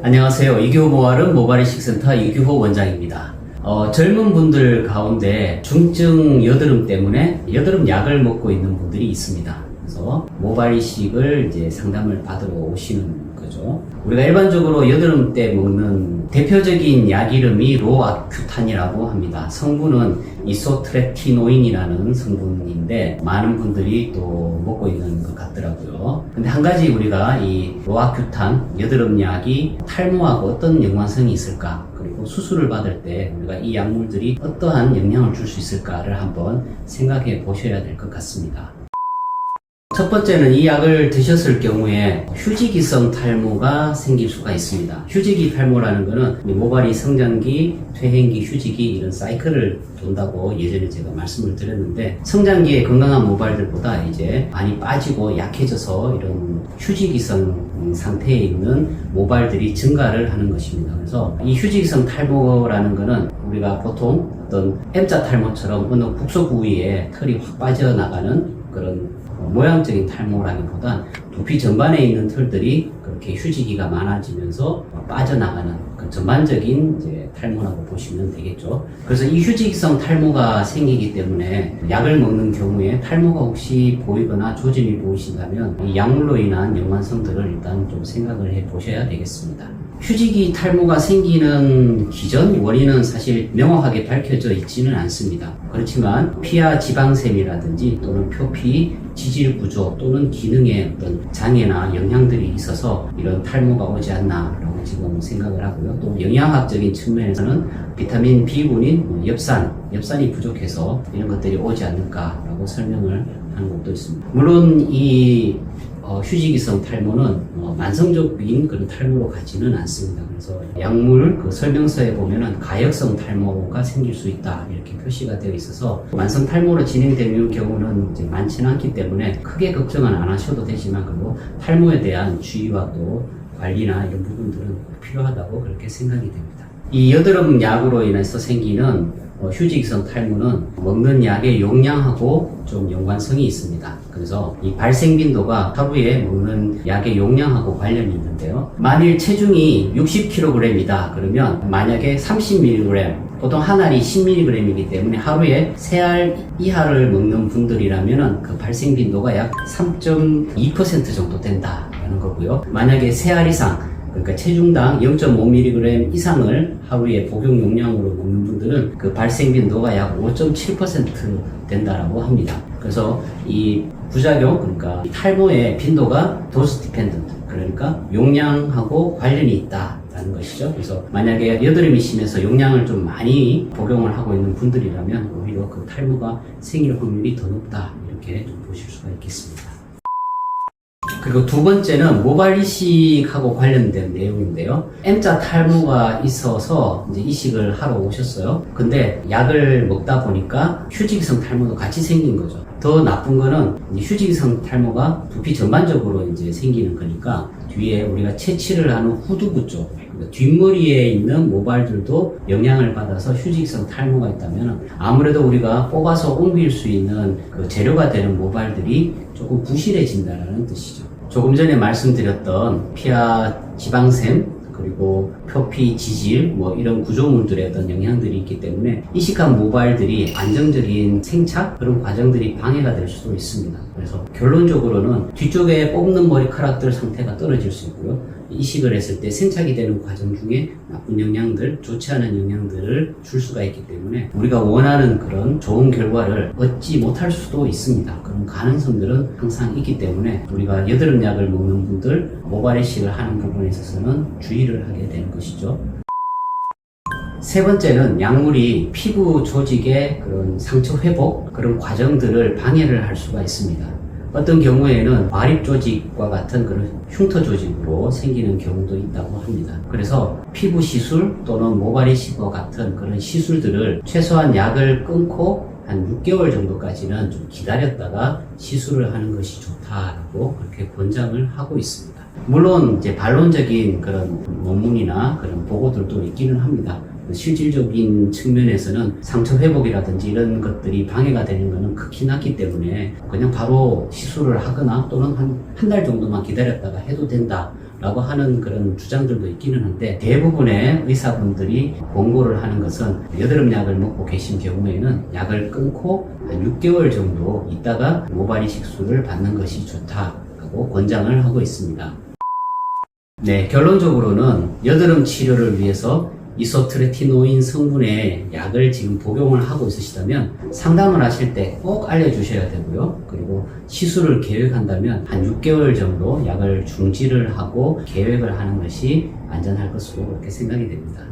안녕하세요. 이규호 모발은 모발이식센터 이규호 원장입니다. 젊은 분들 가운데 중증 여드름 때문에 여드름 약을 먹고 있는 분들이 있습니다. 그래서 모발이식을 이제 상담을 받으러 오시는 거죠. 우리가 일반적으로 여드름 때 먹는 대표적인 약 이름이 로아큐탄이라고 합니다. 성분은 이소트레티노인이라는 성분인데 많은 분들이 또 먹고 있는 것 같더라고요. 근데 한 가지 우리가 이 로아큐탄 여드름 약이 탈모하고 어떤 연관성이 있을까, 그리고 수술을 받을 때 우리가 이 약물들이 어떠한 영향을 줄 수 있을까를 한번 생각해 보셔야 될 것 같습니다. 첫 번째는 이 약을 드셨을 경우에 휴지기성 탈모가 생길 수가 있습니다. 휴지기 탈모라는 거는 모발이 성장기, 퇴행기, 휴지기 이런 사이클을 돈다고 예전에 제가 말씀을 드렸는데, 성장기에 건강한 모발들보다 이제 많이 빠지고 약해져서 이런 휴지기성 상태에 있는 모발들이 증가를 하는 것입니다. 그래서 이 휴지기성 탈모라는 거는 우리가 보통 어떤 M자 탈모처럼 어느 국소 부위에 털이 확 빠져나가는 그런 모양적인 탈모라기보단 두피 전반에 있는 털들이 그렇게 휴지기가 많아지면서 빠져나가는 그 전반적인 이제 탈모라고 보시면 되겠죠. 그래서 이 휴지기성 탈모가 생기기 때문에 약을 먹는 경우에 탈모가 혹시 보이거나 조짐이 보이신다면 이 약물로 인한 연관성들을 일단 좀 생각을 해 보셔야 되겠습니다. 휴지기 탈모가 생기는 기전 원인은 사실 명확하게 밝혀져 있지는 않습니다. 그렇지만 피하 지방샘이라든지 또는 표피, 지질 구조 또는 기능에 어떤 장애나 영향들이 있어서 이런 탈모가 오지 않나라고 지금 생각을 하고요. 또 영양학적인 측면에서는 비타민 B군인 엽산이 부족해서 이런 것들이 오지 않을까라고 설명을 하는 것도 있습니다. 물론 이 휴지기성 탈모는 만성적인 그런 탈모로 가지는 않습니다. 그래서 약물 그 설명서에 보면은 가역성 탈모가 생길 수 있다 이렇게 표시가 되어 있어서 만성 탈모로 진행되는 경우는 이제 많지는 않기 때문에 크게 걱정은 안 하셔도 되지만, 그리고 탈모에 대한 주의와 또 관리나 이런 부분들은 필요하다고 그렇게 생각이 됩니다. 이 여드름 약으로 인해서 생기는 휴지기성 탈모는 먹는 약의 용량하고 좀 연관성이 있습니다. 그래서 이 발생 빈도가 하루에 먹는 약의 용량하고 관련이 있는데요. 만일 체중이 60kg이다 그러면 만약에 30mg, 보통 한 알이 10mg이기 때문에 하루에 3알 이하를 먹는 분들이라면 그 발생 빈도가 약 3.2% 정도 된다라는 거고요. 만약에 3알 이상, 그러니까 체중당 0.5mg 이상을 하루에 복용 용량으로 먹는 분들은 그 발생 빈도가 약 5.7% 된다라고 합니다. 그래서 이 부작용, 그러니까 탈모의 빈도가 도스 디펜던트, 그러니까 용량하고 관련이 있다라는 것이죠. 그래서 만약에 여드름이 심해서 용량을 좀 많이 복용을 하고 있는 분들이라면 오히려 그 탈모가 생길 확률이 더 높다 이렇게 좀 보실 수가 있겠습니다. 그리고 두 번째는 모발이식하고 관련된 내용인데요. M자 탈모가 있어서 이제 이식을 하러 오셨어요. 근데 약을 먹다 보니까 휴지기성 탈모도 같이 생긴 거죠. 더 나쁜 거는 휴지기성 탈모가 두피 전반적으로 이제 생기는 거니까 뒤에 우리가 채취를 하는 후두부 쪽, 뒷머리에 있는 모발들도 영향을 받아서 휴지기성 탈모가 있다면 아무래도 우리가 뽑아서 옮길 수 있는 그 재료가 되는 모발들이 조금 부실해진다는 뜻이죠. 조금 전에 말씀드렸던 피하 지방샘, 그리고 표피, 지질, 이런 구조물들의 어떤 영향들이 있기 때문에 이식한 모발들이 안정적인 생착, 그런 과정들이 방해가 될 수도 있습니다. 그래서 결론적으로는 뒤쪽에 뽑는 머리카락들 상태가 떨어질 수 있고요. 이식을 했을 때 생착이 되는 과정 중에 나쁜 영향들, 좋지 않은 영향들을 줄 수가 있기 때문에 우리가 원하는 그런 좋은 결과를 얻지 못할 수도 있습니다. 그런 가능성들은 항상 있기 때문에 우리가 여드름 약을 먹는 분들, 모발 이식을 하는 부분에 있어서는 주의를 하게 되는 것이죠. 세 번째는 약물이 피부 조직의 그런 상처 회복, 그런 과정들을 방해를 할 수가 있습니다. 어떤 경우에는 마립 조직과 같은 그런 흉터 조직으로 생기는 경우도 있다고 합니다. 그래서 피부 시술 또는 모발 이식과 같은 그런 시술들을 최소한 약을 끊고 한 6개월 정도까지는 좀 기다렸다가 시술을 하는 것이 좋다라고 그렇게 권장을 하고 있습니다. 물론 이제 반론적인 그런 논문이나 그런 보고들도 있기는 합니다. 실질적인 측면에서는 상처 회복이라든지 이런 것들이 방해가 되는 것은 극히 낮기 때문에 그냥 바로 시술을 하거나 또는 한 달 정도만 기다렸다가 해도 된다 라고 하는 그런 주장들도 있기는 한데 대부분의 의사분들이 권고를 하는 것은 여드름약을 먹고 계신 경우에는 약을 끊고 한 6개월 정도 있다가 모발 이식술을 받는 것이 좋다라고 권장을 하고 있습니다. 네, 결론적으로는 여드름 치료를 위해서 이소트레티노인 성분의 약을 지금 복용을 하고 있으시다면 상담을 하실 때 꼭 알려주셔야 되고요. 그리고 시술을 계획한다면 한 6개월 정도 약을 중지를 하고 계획을 하는 것이 안전할 것으로 그렇게 생각이 됩니다.